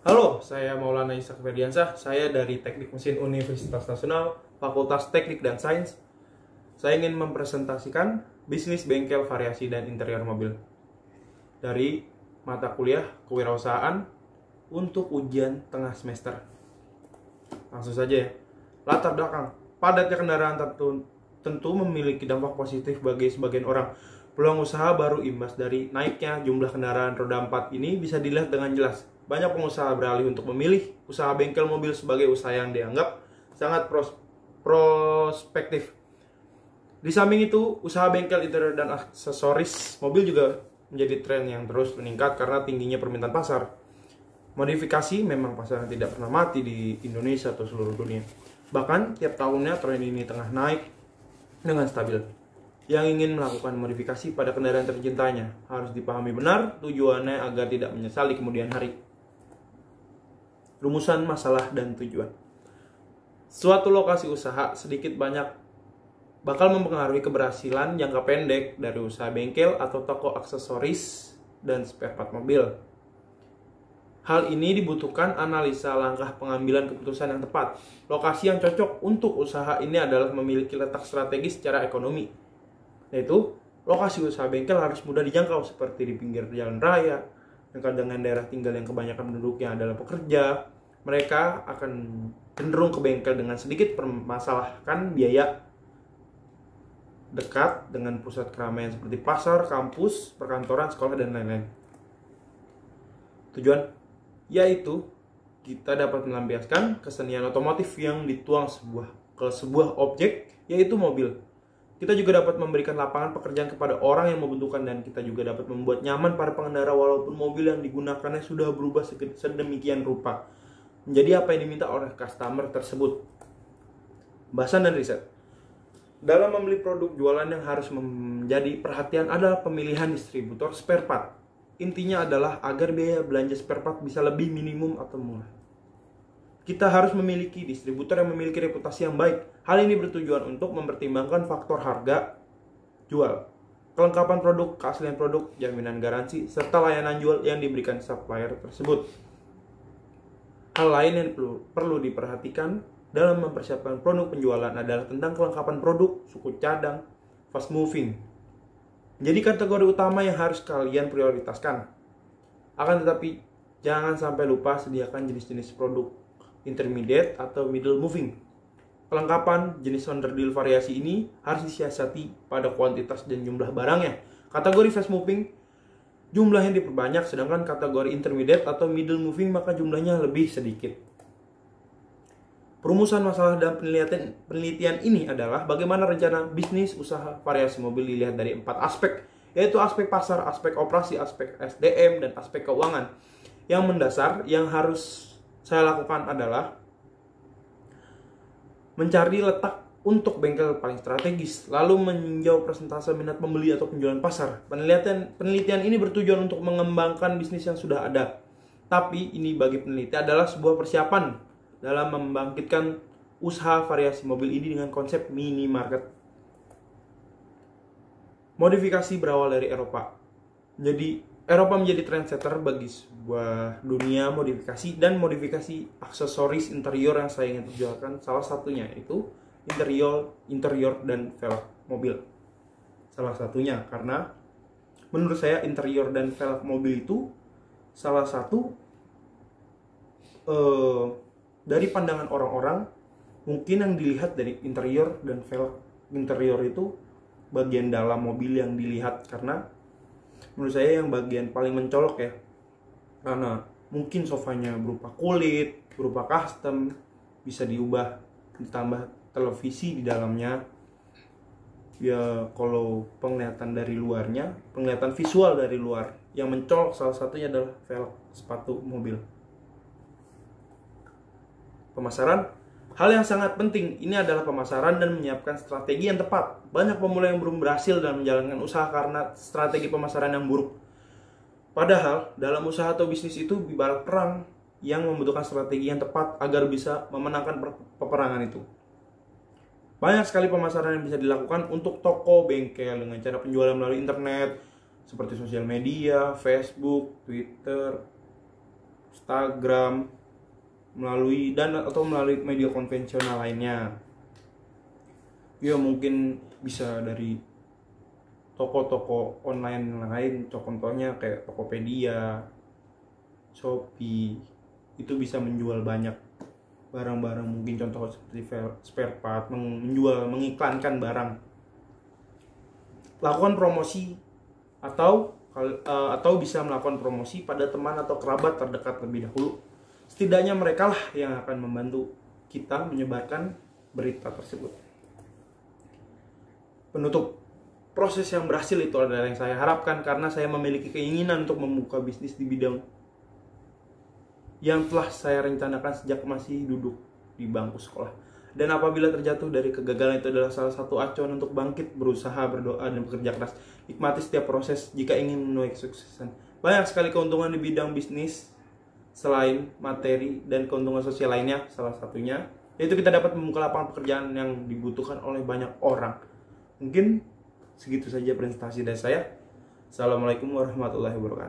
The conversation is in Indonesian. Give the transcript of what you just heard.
Halo, saya Maulana Ishak Ferdiansah. Saya dari Teknik Mesin Universitas Nasional, Fakultas Teknik dan Sains. Saya ingin mempresentasikan bisnis bengkel variasi dan interior mobil dari mata kuliah kewirausahaan untuk ujian tengah semester. Langsung saja ya. Latar belakang, padatnya kendaraan tentu memiliki dampak positif bagi sebagian orang. Peluang usaha baru imbas dari naiknya jumlah kendaraan roda 4 ini bisa dilihat dengan jelas. Banyak pengusaha beralih untuk memilih usaha bengkel mobil sebagai usaha yang dianggap sangat prospektif. Di samping itu, usaha bengkel interior dan aksesoris mobil juga menjadi tren yang terus meningkat karena tingginya permintaan pasar. Modifikasi memang pasar yang tidak pernah mati di Indonesia atau seluruh dunia. Bahkan tiap tahunnya tren ini tengah naik dengan stabil. Yang ingin melakukan modifikasi pada kendaraan tercintanya harus dipahami benar tujuannya agar tidak menyesali kemudian hari. Rumusan masalah dan tujuan. Suatu lokasi usaha sedikit banyak bakal mempengaruhi keberhasilan jangka pendek dari usaha bengkel atau toko aksesoris dan spare part mobil. Hal ini dibutuhkan analisa langkah pengambilan keputusan yang tepat. Lokasi yang cocok untuk usaha ini adalah memiliki letak strategis secara ekonomi, yaitu lokasi usaha bengkel harus mudah dijangkau seperti di pinggir jalan raya, yang kadang daerah tinggal yang kebanyakan penduduknya adalah pekerja. Mereka akan cenderung ke bengkel dengan sedikit permasalahkan biaya, dekat dengan pusat keramaian seperti pasar, kampus, perkantoran, sekolah, dan lain-lain. Tujuan yaitu kita dapat melampiaskan kesenian otomotif yang dituang ke sebuah objek, yaitu mobil. Kita juga dapat memberikan lapangan pekerjaan kepada orang yang membutuhkan, dan kita juga dapat membuat nyaman para pengendara walaupun mobil yang digunakannya sudah berubah sedemikian rupa menjadi apa yang diminta oleh customer tersebut. Bahasan dan riset. Dalam membeli produk jualan yang harus menjadi perhatian adalah pemilihan distributor spare part. Intinya adalah agar biaya belanja spare part bisa lebih minimum atau murah. Kita harus memiliki distributor yang memiliki reputasi yang baik. Hal ini bertujuan untuk mempertimbangkan faktor harga jual, kelengkapan produk, keaslian produk, jaminan garansi, serta layanan jual yang diberikan supplier tersebut. Hal lain yang perlu diperhatikan dalam mempersiapkan produk penjualan adalah tentang kelengkapan produk, suku cadang, fast moving. Jadi kategori utama yang harus kalian prioritaskan. Akan tetapi, jangan sampai lupa sediakan jenis-jenis produk intermediate atau middle moving. Kelengkapan jenis underdeal variasi ini harus disiasati pada kuantitas dan jumlah barangnya. Kategori fast moving jumlahnya diperbanyak, sedangkan kategori intermediate atau middle moving maka jumlahnya lebih sedikit. Perumusan masalah dan penelitian ini adalah bagaimana rencana bisnis usaha variasi mobil dilihat dari 4 aspek, yaitu aspek pasar, aspek operasi, aspek SDM, dan aspek keuangan. Yang mendasar yang harus saya lakukan adalah mencari letak untuk bengkel paling strategis, lalu meninjau persentase minat pembeli atau penjualan pasar. Penelitian ini bertujuan untuk mengembangkan bisnis yang sudah ada. Tapi ini bagi peneliti adalah sebuah persiapan dalam membangkitkan usaha variasi mobil ini dengan konsep mini market. Modifikasi berawal dari Eropa. Jadi Eropa menjadi trendsetter bagi sebuah dunia modifikasi dan modifikasi aksesoris interior yang saya ingin perjualkan. Salah satunya itu interior dan velg mobil. Salah satunya karena menurut saya interior dan velg mobil itu salah satu dari pandangan orang-orang mungkin yang dilihat dari interior dan velg. Interior itu bagian dalam mobil yang dilihat, karena menurut saya yang bagian paling mencolok ya, karena mungkin sofanya berupa kulit, berupa custom, bisa diubah, ditambah televisi di dalamnya. Ya kalau penglihatan dari luarnya, penglihatan visual dari luar yang mencolok salah satunya adalah velg sepatu mobil. Pemasaran, hal yang sangat penting ini adalah pemasaran dan menyiapkan strategi yang tepat. Banyak pemula yang belum berhasil dalam menjalankan usaha karena strategi pemasaran yang buruk. Padahal dalam usaha atau bisnis itu ibarat perang yang membutuhkan strategi yang tepat agar bisa memenangkan peperangan itu. Banyak sekali pemasaran yang bisa dilakukan untuk toko bengkel dengan cara penjualan melalui internet seperti sosial media, Facebook, Twitter, Instagram, melalui media konvensional lainnya. Ya mungkin bisa dari toko-toko online lain, contohnya kayak Tokopedia, Shopee, itu bisa menjual banyak barang-barang, mungkin contoh seperti spare part, mengiklankan barang. Lakukan promosi atau bisa melakukan promosi pada teman atau kerabat terdekat lebih dahulu. Setidaknya mereka lah yang akan membantu kita menyebarkan berita tersebut. Penutup, proses yang berhasil itu adalah yang saya harapkan karena saya memiliki keinginan untuk membuka bisnis di bidang yang telah saya rencanakan sejak masih duduk di bangku sekolah. Dan apabila terjatuh dari kegagalan, itu adalah salah satu acuan untuk bangkit, berusaha, berdoa, dan bekerja keras. Nikmati setiap proses jika ingin menuai kesuksesan. Banyak sekali keuntungan di bidang bisnis selain materi dan keuntungan sosial lainnya. Salah satunya yaitu kita dapat membuka lapangan pekerjaan yang dibutuhkan oleh banyak orang. Mungkin segitu saja presentasi dari saya. Assalamualaikum warahmatullahi wabarakatuh.